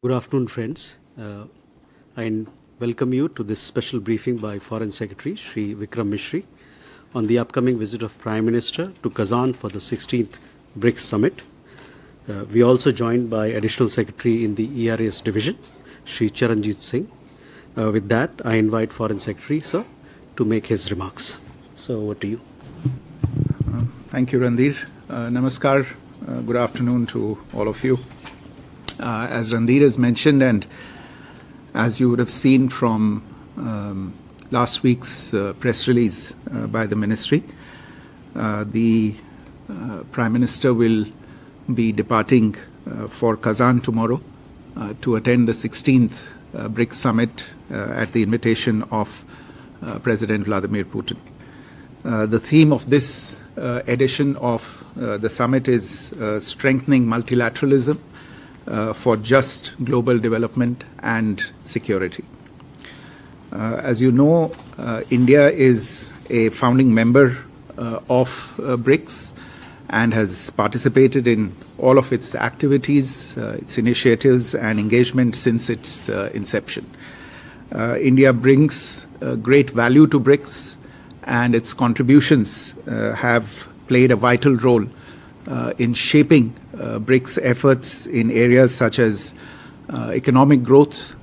Good afternoon, friends. I welcome you to this special briefing by Foreign Secretary Shri Vikram Mishri on the upcoming visit of Prime Minister to Kazan for the 16th BRICS Summit. We are also joined by Additional Secretary in the ERAS Division, Shri Charanjit Singh. With that, I invite Foreign Secretary, sir, to make his remarks. So, over to you. Thank you, Randhir. Namaskar. Good afternoon to all of you. As Randhir has mentioned, and as you would have seen from last week's press release by the Ministry, the Prime Minister will be departing for Kazan tomorrow to attend the 16th BRICS Summit at the invitation of President Vladimir Putin. The theme of this edition of the summit is strengthening multilateralism for just global development and security. As you know, India is a founding member of BRICS and has participated in all of its activities, its initiatives and engagement since its inception. India brings great value to BRICS, and its contributions have played a vital role in shaping BRICS efforts in areas such as economic growth,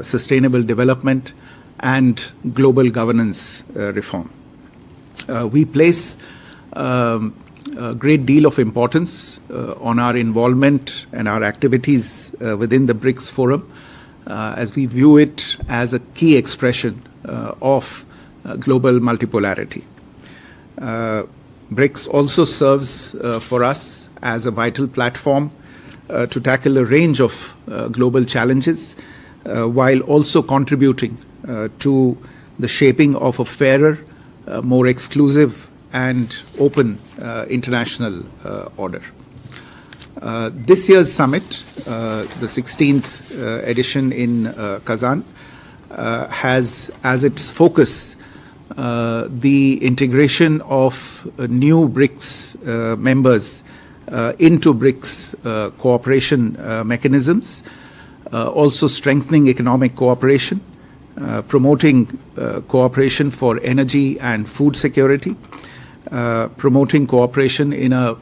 sustainable development, and global governance reform. We place a great deal of importance on our involvement and our activities within the BRICS Forum, as we view it as a key expression of global multipolarity. BRICS also serves for us as a vital platform to tackle a range of global challenges while also contributing to the shaping of a fairer, more exclusive and open international order. This year's summit, the 16th edition in Kazan, has as its focus the integration of new BRICS members into BRICS cooperation mechanisms, also strengthening economic cooperation, promoting cooperation for energy and food security, promoting cooperation in a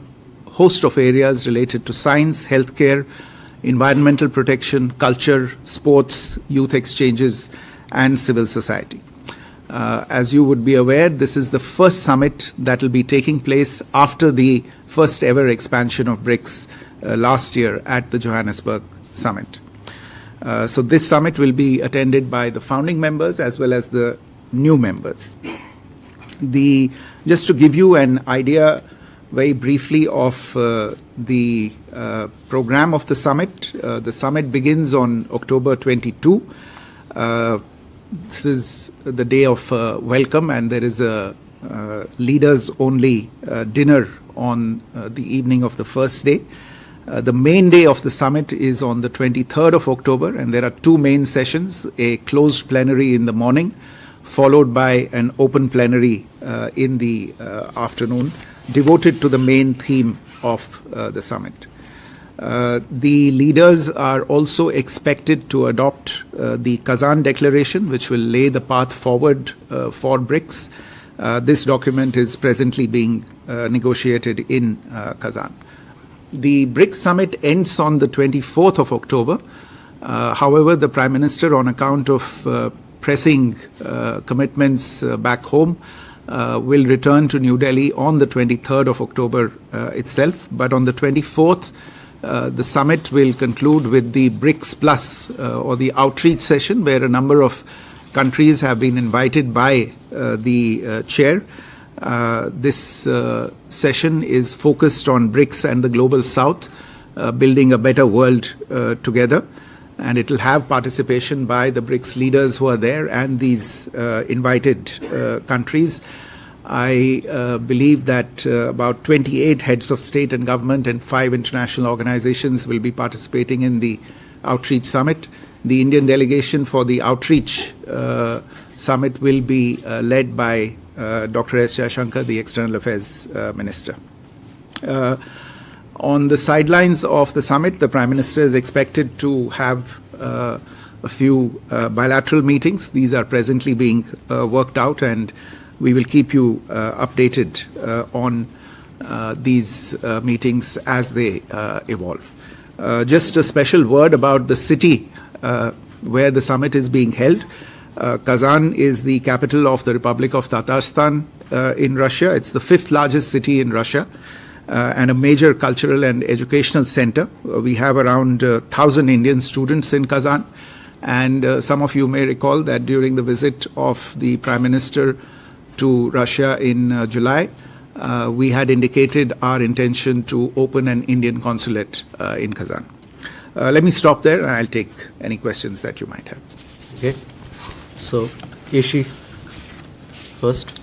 host of areas related to science, healthcare, environmental protection, culture, sports, youth exchanges, and civil society. As you would be aware, this is the first summit that will be taking place after the first ever expansion of BRICS last year at the Johannesburg Summit. So this summit will be attended by the founding members as well as the new members. Just to give you an idea very briefly of the program of the summit begins on October 22. This is the day of welcome, and there is a leaders-only dinner on the evening of the first day. The main day of the summit is on the 23rd of October, and there are two main sessions, a closed plenary in the morning, followed by an open plenary in the afternoon, devoted to the main theme of the summit. The leaders are also expected to adopt the Kazan Declaration, which will lay the path forward for BRICS. This document is presently being negotiated in Kazan. The BRICS summit ends on the 24th of October. However, the Prime Minister, on account of pressing commitments back home, will return to New Delhi on the 23rd of October itself. But on the 24th, the summit will conclude with the BRICS Plus or the outreach session, where a number of countries have been invited by the chair. This session is focused on BRICS and the Global South, building a better world together. And it will have participation by the BRICS leaders who are there and these invited countries. I believe that about 28 heads of state and government and 5 international organizations will be participating in the outreach summit. The Indian delegation for the outreach summit will be led by Dr. S. Jaishankar, the External Affairs Minister. On the sidelines of the summit, the Prime Minister is expected to have a few bilateral meetings. These are presently being worked out, and we will keep you updated on these meetings as they evolve. Just a special word about the city where the summit is being held. Kazan is the capital of the Republic of Tatarstan in Russia. It's the fifth largest city in Russia and a major cultural and educational center. We have around 1,000 Indian students in Kazan. And some of you may recall that during the visit of the Prime Minister to Russia in July, we had indicated our intention to open an Indian consulate in Kazan. Let me stop there, and I'll take any questions that you might have. Okay. So, Yeshi, first.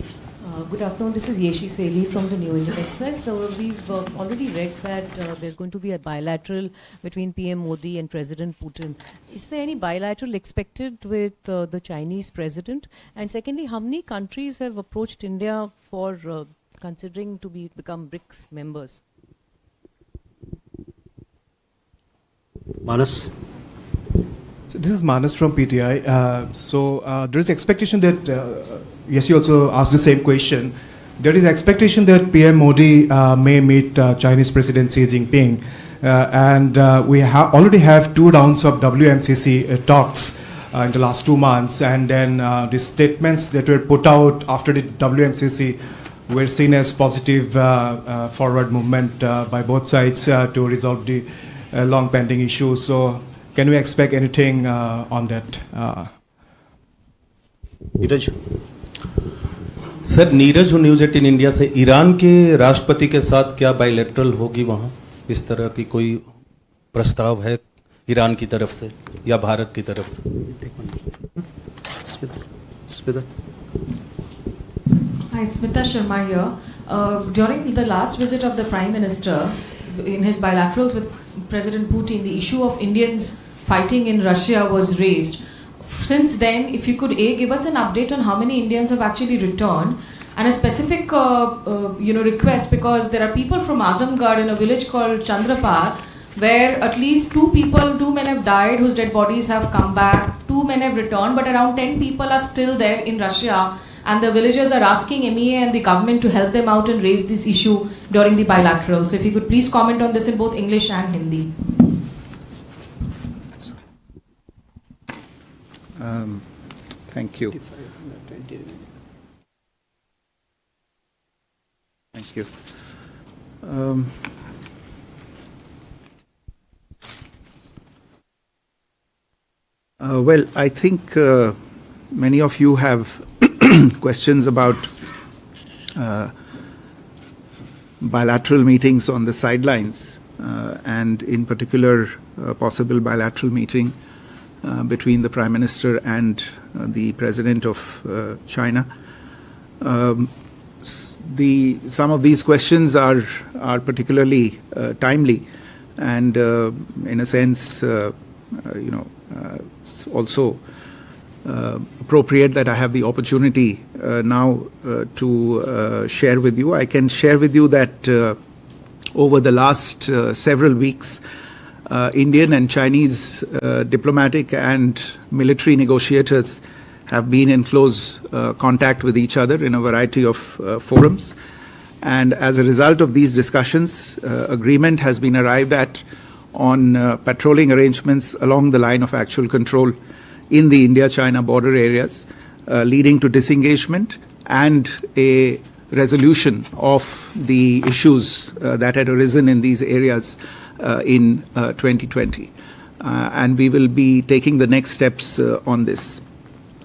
Good afternoon. This is Yeshi Seli from the New Indian Express. So we've already read that there's going to be a bilateral between PM Modi and President Putin. Is there any bilateral expected with the Chinese president? And secondly, how many countries have approached India for considering to become BRICS members? Manas. So this is Manas from PTI. There is expectation that, yes, you also asked the same question. There is expectation that PM Modi may meet Chinese President Xi Jinping. We already have 2 rounds of WMCC talks in the last 2 months. And then the statements that were put out after the WMCC were seen as positive forward movement by both sides to resolve the long pending issues. So can we expect anything on that? Neeraj. Sir, Neeraj हूँ news 18 India से। Iran के राष्ट्रपति के साथ क्या bilateral होगी वहाँ? इस तरह की कोई प्रस्ताव है ईरान की तरफ से या भारत की तरफ से? Smita. Hi, Smita Sharma here. During the last visit of the Prime Minister, in his bilaterals with President Putin, the issue of Indians fighting in Russia was raised. Since then, if you could give us an update on how many Indians have actually returned, and a specific request, because there are people from Azamgarh in a village called Chandrapar, where at least 2 men have died whose dead bodies have come back, 2 men have returned, but around 10 people are still there in Russia, and the villagers are asking MEA and the government to help them out and raise this issue during the bilateral. So if you could please comment on this in both English and Hindi. Thank you. Thank you. Well, I think many of you have questions about bilateral meetings on the sidelines, and in particular, possible bilateral meeting between the Prime Minister and the President of China. Some of these questions are particularly timely, and in a sense, it's also appropriate that I have the opportunity now to share with you. I can share with you that over the last several weeks, Indian and Chinese diplomatic and military negotiators have been in close contact with each other in a variety of forums. And as a result of these discussions, agreement has been arrived at on patrolling arrangements along the line of actual control in the India-China border areas, leading to disengagement and a resolution of the issues that had arisen in these areas in 2020. And we will be taking the next steps on this.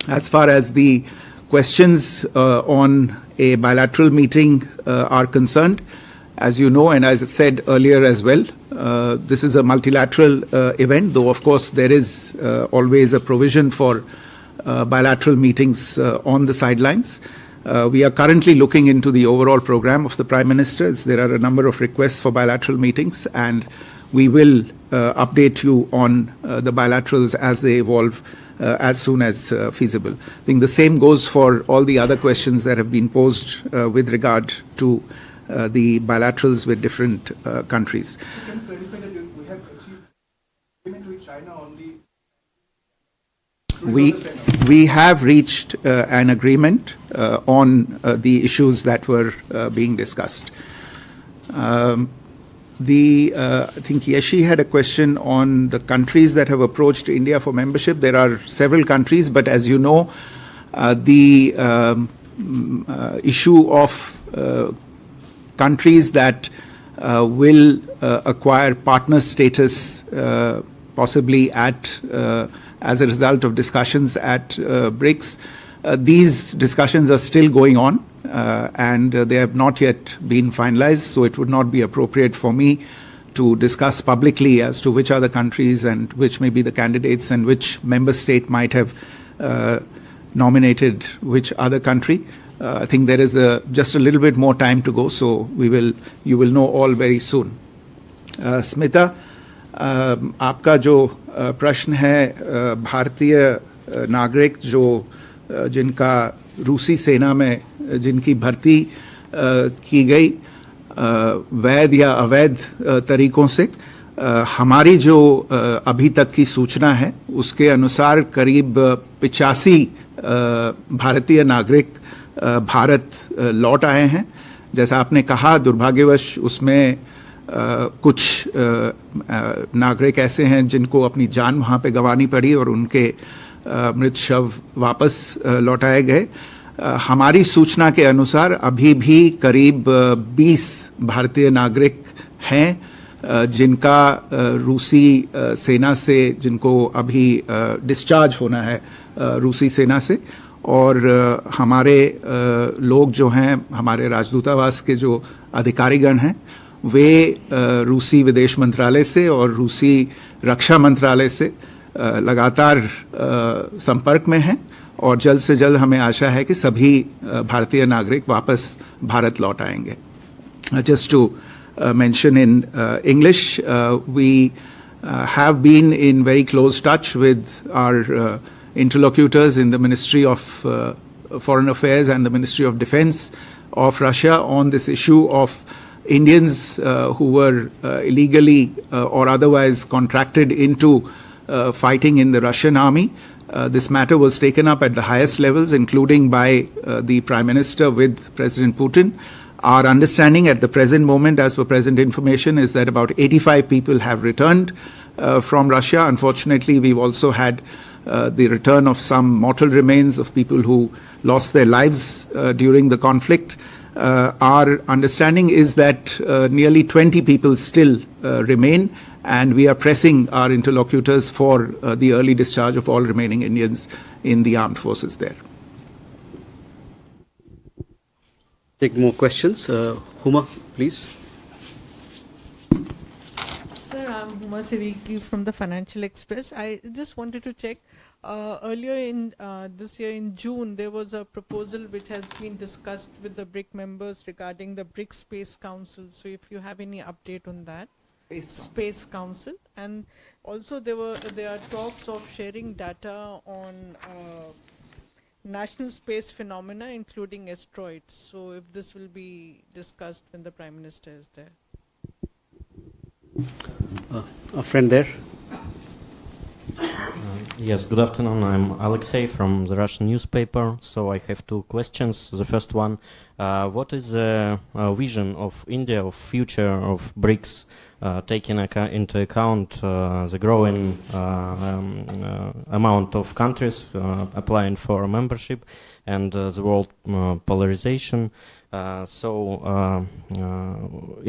As far as the questions on a bilateral meeting are concerned, as you know, and as I said earlier as well, this is a multilateral event, though of course there is always a provision for bilateral meetings on the sidelines. We are currently looking into the overall program of the Prime Minister. There are a number of requests for bilateral meetings, and we will update you on the bilaterals as they evolve as soon as feasible. I think the same goes for all the other questions that have been posed with regard to the bilaterals with different countries. Can you clarify that we have achieved agreement with China only? We have reached an agreement on the issues that were being discussed. I think Yeshi had a question on the countries that have approached India for membership. There are several countries, but as you know, the issue of countries that will acquire partner status possibly at as a result of discussions at BRICS. These discussions are still going on and they have not yet been finalized, so it would not be appropriate for me to discuss publicly as to which are the countries and which may be the candidates and which member state might have nominated which other country. I think there is just a little bit more time to go, so you will know all very soon. Smita, आपका जो प्रश्न है भारतीय नागरिक जो जिनका रूसी सेना में जिनकी भर्ती की गई वैध या अवैध तरीकों से, हमारी जो अभी तक की सूचना है उसके अनुसार करीब 85 भारतीय नागरिक भारत लौट आए हैं. जैसा आपने कहा, दुर्भाग्यवश उसमें कुछ नागरिक ऐसे हैं जिनको अपनी जान वहाँ पे गंवानी पड़ी और उनके मृत शव वापस लौटाए गए. हमारी सूचना के अनुसार अभी भी करीब 20 भारतीय नागरिक हैं जिनका रूसी सेना से, जिनको अभी डिस्चार्ज होना है रूसी सेना से, और हमारे लोग जो हैं, हमारे राजदूतावास के जो अधिकारीगण हैं, वे रूसी विदेश मंत्रालय से और रूसी रक्षा मंत्रालय से लगातार संपर्क में हैं और जल्द से जल्द हमें आशा है कि सभी भारतीय नागरिक वापस भारत लौट आएंगे. Just to mention in English, we have been in very close touch with our interlocutors in the Ministry of Foreign Affairs and the Ministry of Defense of Russia on this issue of Indians who were illegally or otherwise contracted into fighting in the Russian army. This matter was taken up at the highest levels, including by the Prime Minister with President Putin. Our understanding at the present moment, as per present information, is that about 85 people have returned from Russia. Unfortunately, we've also had the return of some mortal remains of people who lost their lives during the conflict. Our understanding is that nearly 20 people still remain, and we are pressing our interlocutors for the early discharge of all remaining Indians in the armed forces there. Take more questions. Huma, please. Sir, I'm Huma Siddiqui from the Financial Express. I just wanted to check, earlier in this year in June, there was a proposal which has been discussed with the BRIC members regarding the BRIC Space Council. So if you have any update on that. Space Council. And also there are talks of sharing data on national space phenomena, including asteroids. So if this will be discussed when the Prime Minister is there. A friend there. Yes, good afternoon. I'm Alexei from the Russian newspaper. So I have two questions. The first one, what is the vision of India of future of BRICS, taking into account the growing amount of countries applying for membership and the world polarization? In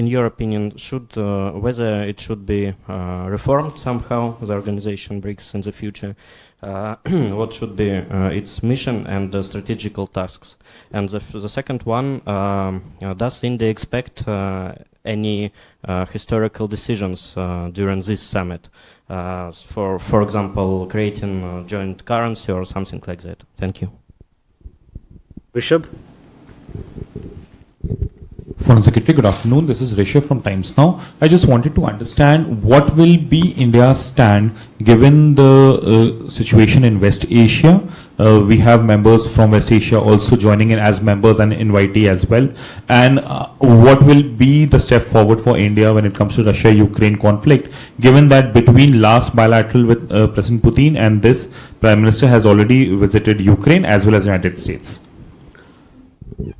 your opinion, whether it should be reformed somehow, the organization BRICS in the future, what should be its mission and strategical tasks? And the second one, does India expect any historical decisions during this summit? For example, creating a joint currency or something like that? Thank you. Rishabh? Foreign Secretary, good afternoon. This is Rishabh from Times Now. I just wanted to understand what will be India's stand given the situation in West Asia, We have members from West Asia also joining in as members and invitee as well. And what will be the step forward for India when it comes to Russia-Ukraine conflict, given that between last bilateral with President Putin and this, Prime Minister has already visited Ukraine as well as United States?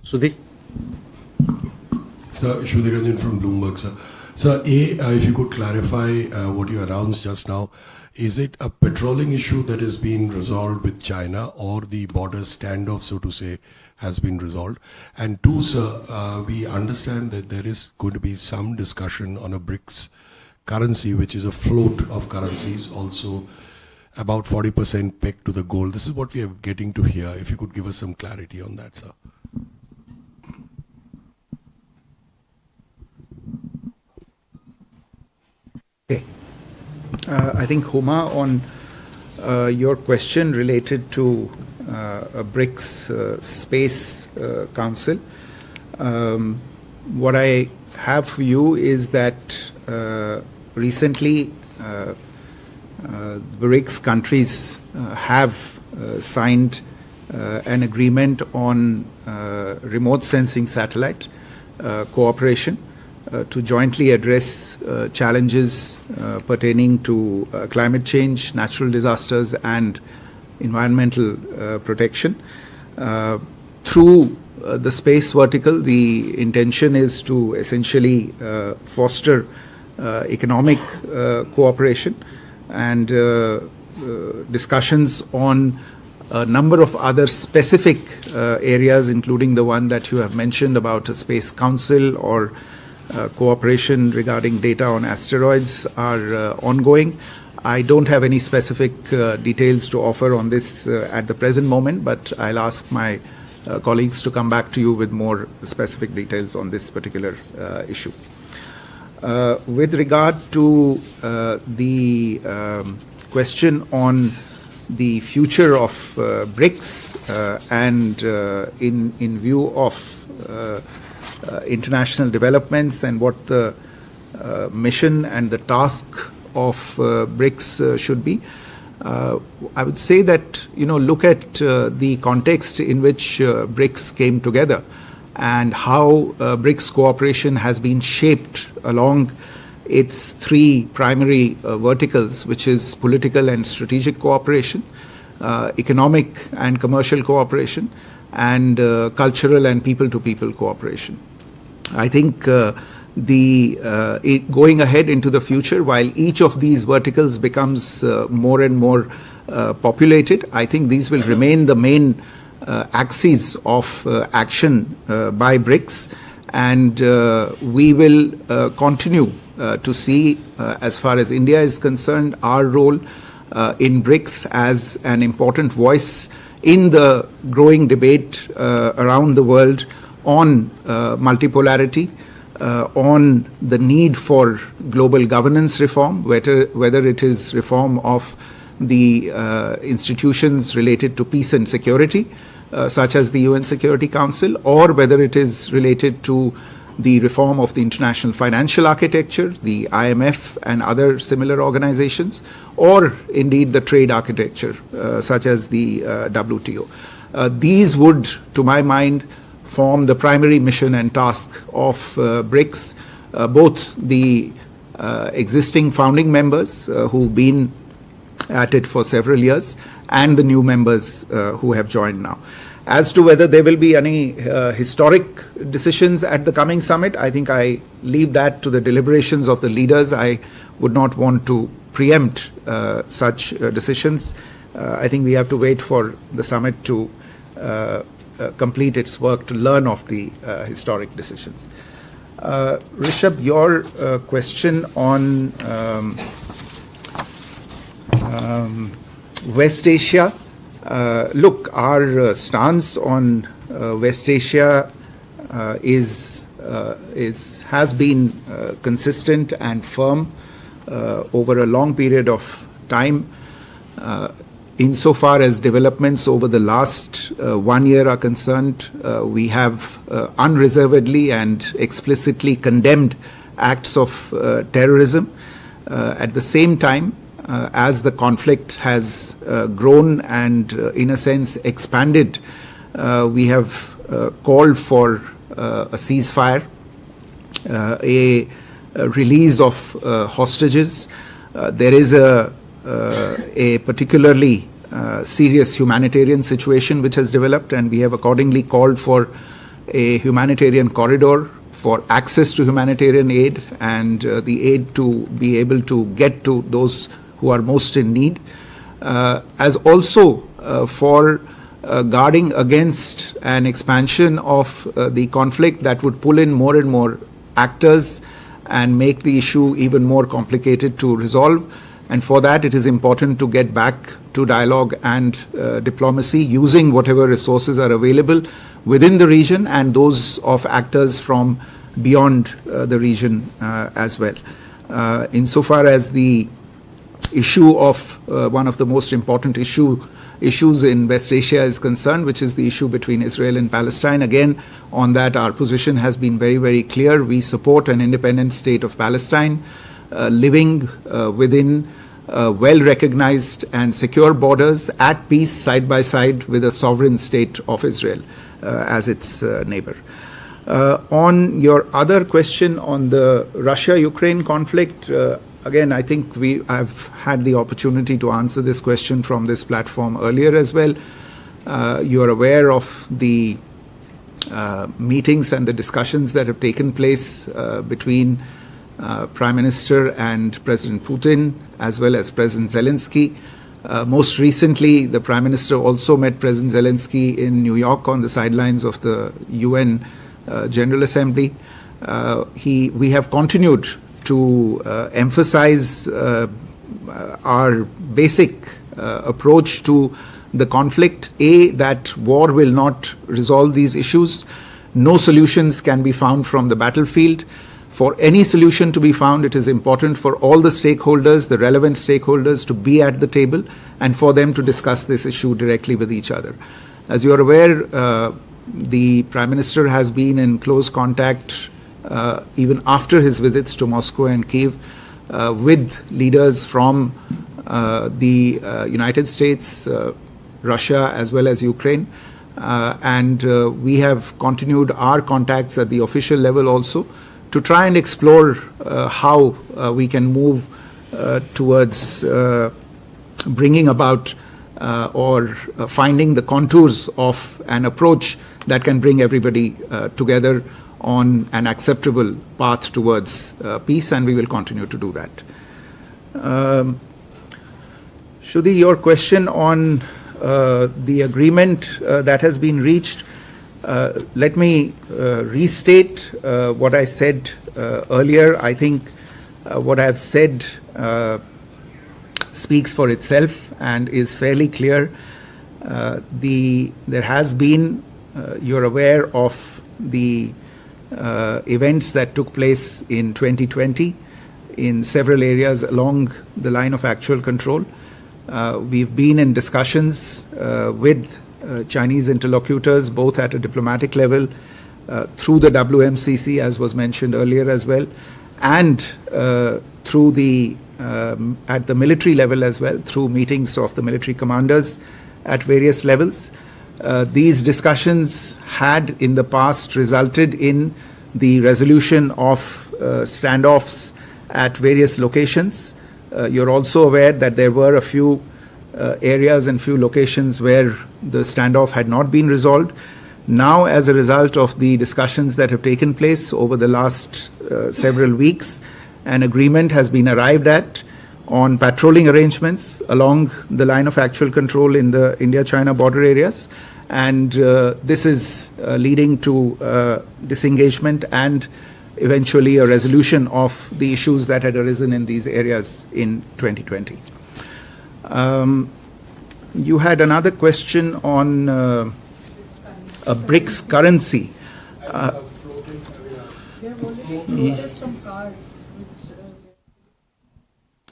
Sudhi? Sir, Shudhi Ranjan from Bloomberg, sir. Sir, if you could clarify what you announced just now, is it a patrolling issue that is being resolved with China, or the border standoff, so to say, has been resolved? And two, sir, we understand that there is going to be some discussion on a BRICS currency, which is a float of currencies, also about 40% pegged to the gold. This is what we are getting to hear. If you could give us some clarity on that, sir. Okay. I think, Huma, on your question related to a BRICS Space Council, what I have for you is that recently BRICS countries have signed an agreement on remote sensing satellite cooperation to jointly address challenges pertaining to climate change, natural disasters, and environmental protection. Through the space vertical, the intention is to essentially foster economic cooperation and discussions on a number of other specific areas, including the one that you have mentioned about a space council or cooperation regarding data on asteroids, are ongoing. I don't have any specific details to offer on this at the present moment, but I'll ask my colleagues to come back to you with more specific details on this particular issue. With regard to the question on the future of BRICS and in view of international developments and what the mission and the task of BRICS should be, I would say that, look at the context in which BRICS came together and how BRICS cooperation has been shaped along its three primary verticals, which is political and strategic cooperation, economic and commercial cooperation, and cultural and people-to-people cooperation. I think going ahead into the future, while each of these verticals becomes more and more populated, I think these will remain the main axes of action by BRICS, and we will continue to see, as far as India is concerned, our role in BRICS as an important voice in the growing debate around the world on multipolarity, on the need for global governance reform, whether it is reform of the institutions related to peace and security, such as the UN Security Council, or whether it is related to the reform of the international financial architecture, the IMF and other similar organizations, or indeed the trade architecture, such as the WTO. These would, to my mind, form the primary mission and task of BRICS, both the existing founding members who've been at it for several years and the new members who have joined now. As to whether there will be any historic decisions at the coming summit, I think I leave that to the deliberations of the leaders. I would not want to preempt such decisions. I think we have to wait for the summit to complete its work to learn of the historic decisions. Rishabh, your question on West Asia. Look, our stance on West Asia has been consistent and firm over a long period of time. Insofar as developments over the last 1 year are concerned, we have unreservedly and explicitly condemned acts of terrorism. At the same time, as the conflict has grown and, in a sense, expanded, we have called for a ceasefire, a release of hostages. There is a particularly serious humanitarian situation which has developed, and we have accordingly called for a humanitarian corridor for access to humanitarian aid and the aid to be able to get to those who are most in need, as also for guarding against an expansion of the conflict that would pull in more and more actors and make the issue even more complicated to resolve. And for that, it is important to get back to dialogue and diplomacy, using whatever resources are available within the region and those of actors from beyond the region as well. Insofar as the issue of one of the most important issues in West Asia is concerned, which is the issue between Israel and Palestine, again, on that our position has been very, very clear. We support an independent state of Palestine living within well-recognized and secure borders at peace side by side with a sovereign state of Israel as its neighbor. On your other question on the Russia-Ukraine conflict, again, I think I've had the opportunity to answer this question from this platform earlier as well. You are aware of the meetings and the discussions that have taken place between Prime Minister and President Putin, as well as President Zelensky. Most recently, the Prime Minister also met President Zelensky in New York on the sidelines of the UN General Assembly. We have continued to emphasize our basic approach to the conflict. That war will not resolve these issues. No solutions can be found from the battlefield. For any solution to be found, it is important for all the stakeholders, the relevant stakeholders, to be at the table and for them to discuss this issue directly with each other. As you are aware, the Prime Minister has been in close contact even after his visits to Moscow and Kyiv with leaders from the United States, Russia, as well as Ukraine. And we have continued our contacts at the official level also to try and explore how we can move towards bringing about or finding the contours of an approach that can bring everybody together on an acceptable path towards peace, and we will continue to do that. Shruti, your question on the agreement that has been reached, let me restate what I said earlier. I think what I have said speaks for itself and is fairly clear. There has been, you're aware of the events that took place in 2020 in several areas along the line of actual control. We've been in discussions with Chinese interlocutors, both at a diplomatic level, through the WMCC, as was mentioned earlier as well, and through the at the military level as well, through meetings of the military commanders at various levels. These discussions had in the past resulted in the resolution of standoffs at various locations. You're also aware that there were a few areas and few locations where the standoff had not been resolved. Now, as a result of the discussions that have taken place over the last several weeks, an agreement has been arrived at on patrolling arrangements along the line of actual control in the India-China border areas. And this is leading to disengagement and eventually a resolution of the issues that had arisen in these areas in 2020. You had another question on a BRICS currency.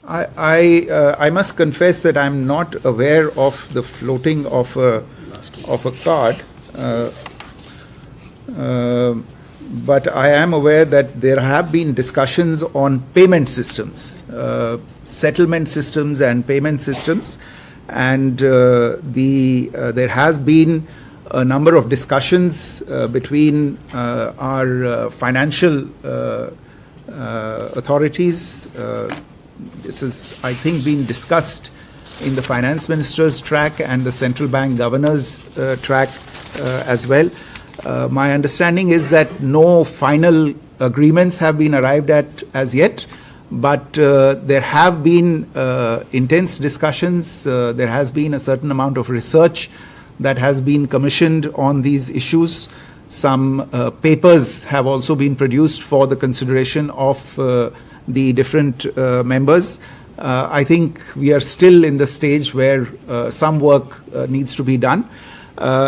I must confess that I'm not aware of the floating of a card. but I am aware that there have been discussions on payment systems, settlement systems and payment systems, and there has been a number of discussions between our financial authorities. This is, I think, been discussed in the finance minister's track and the central bank governor's track as well. My understanding is that no final agreements have been arrived at as yet, but there have been intense discussions. There has been a certain amount of research that has been commissioned on these issues. Some papers have also been produced for the consideration of the different members. I think we are still in the stage where some work needs to be done.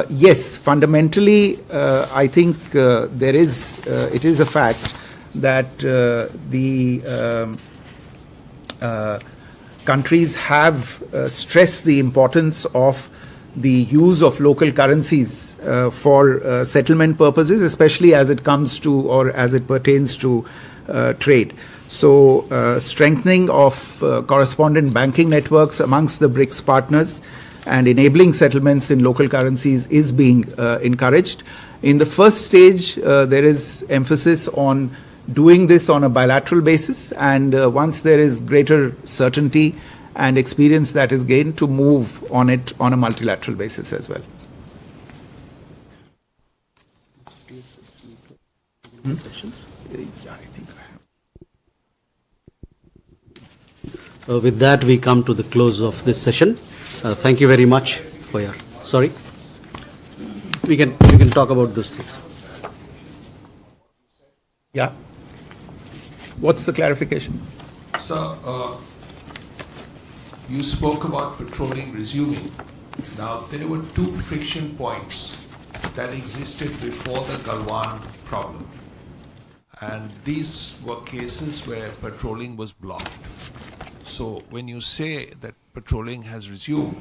Yes, fundamentally, I think it is a fact that the countries have stressed the importance of the use of local currencies for settlement purposes, especially as it comes to or as it pertains to trade. So strengthening of correspondent banking networks amongst the BRICS partners and enabling settlements in local currencies is being encouraged. In the first stage, there is emphasis on doing this on a bilateral basis, and once there is greater certainty and experience that is gained, to move on it on a multilateral basis as well. Yeah, I think I have. With that, we come to the close of this session. Thank you very much for your. Sorry, we can talk about those things. Yeah. What's the clarification? Sir, you spoke about patrolling resuming. Now, there were two friction points that existed before the Galwan problem. And these were cases where patrolling was blocked. So when you say that patrolling has resumed,